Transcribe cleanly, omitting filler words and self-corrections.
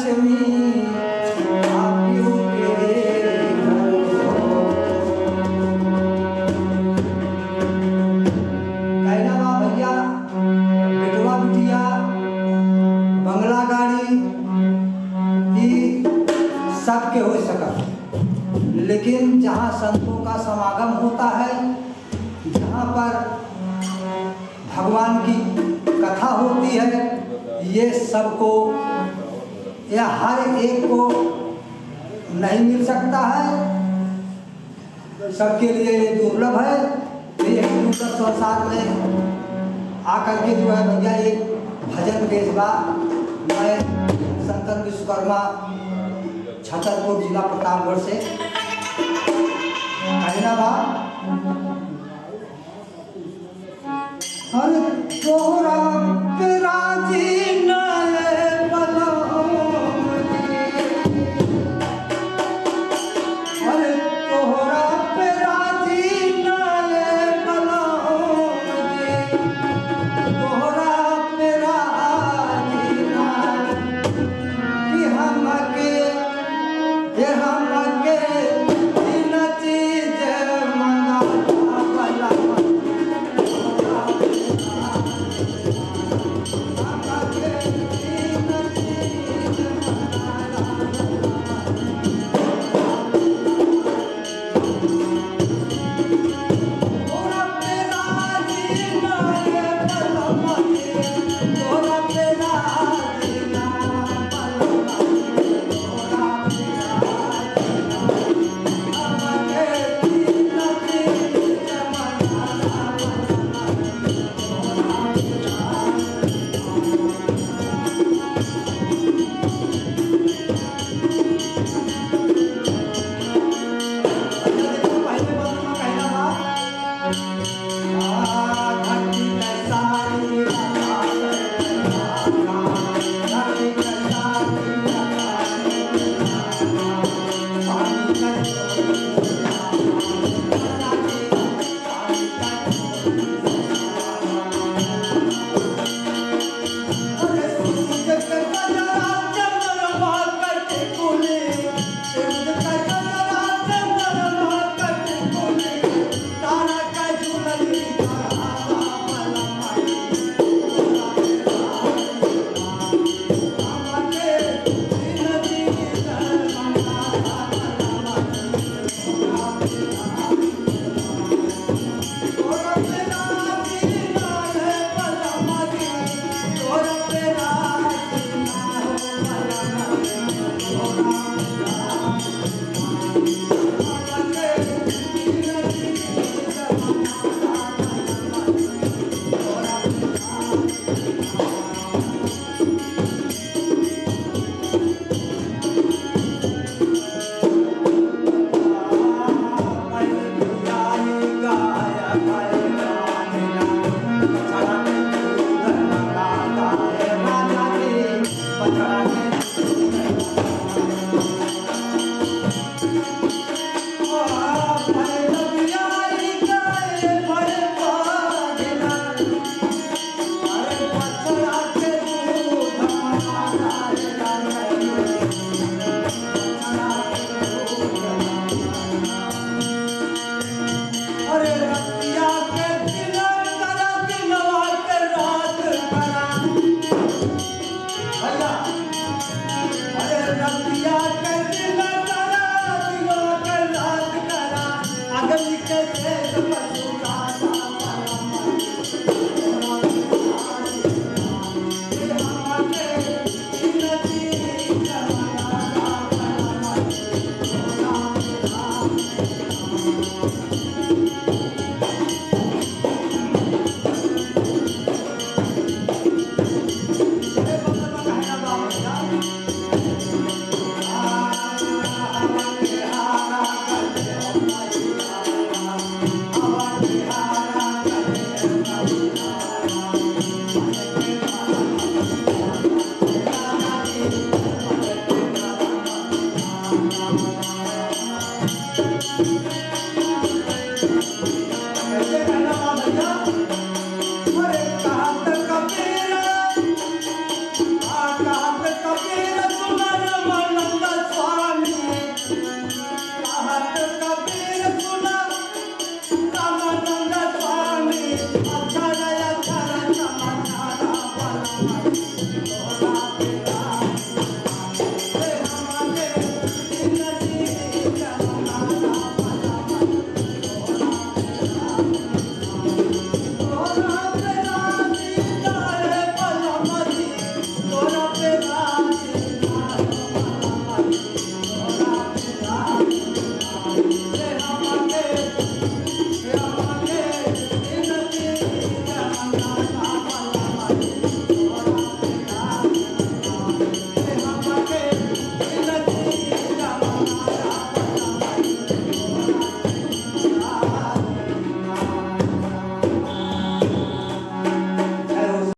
लक्ष्मी आप्यू के घर हो। कहना बा भैया बिटवा बिटिया बंगला गाड़ी ई सबके हो सका, लेकिन जहाँ संतों का समागम होता है, जहाँ पर भगवान की कथा होती है, ये सबको या हर एक को नहीं मिल सकता है, सबके लिए ये दुर्लभ है। ये दुर्लभ संसार में आकर के जो है भैया एक भजन पेशवा मैं शंकर विश्वकर्मा छतरपुर जिला प्रतापगढ़ से कहना बा। अरे तोरा पे राजी न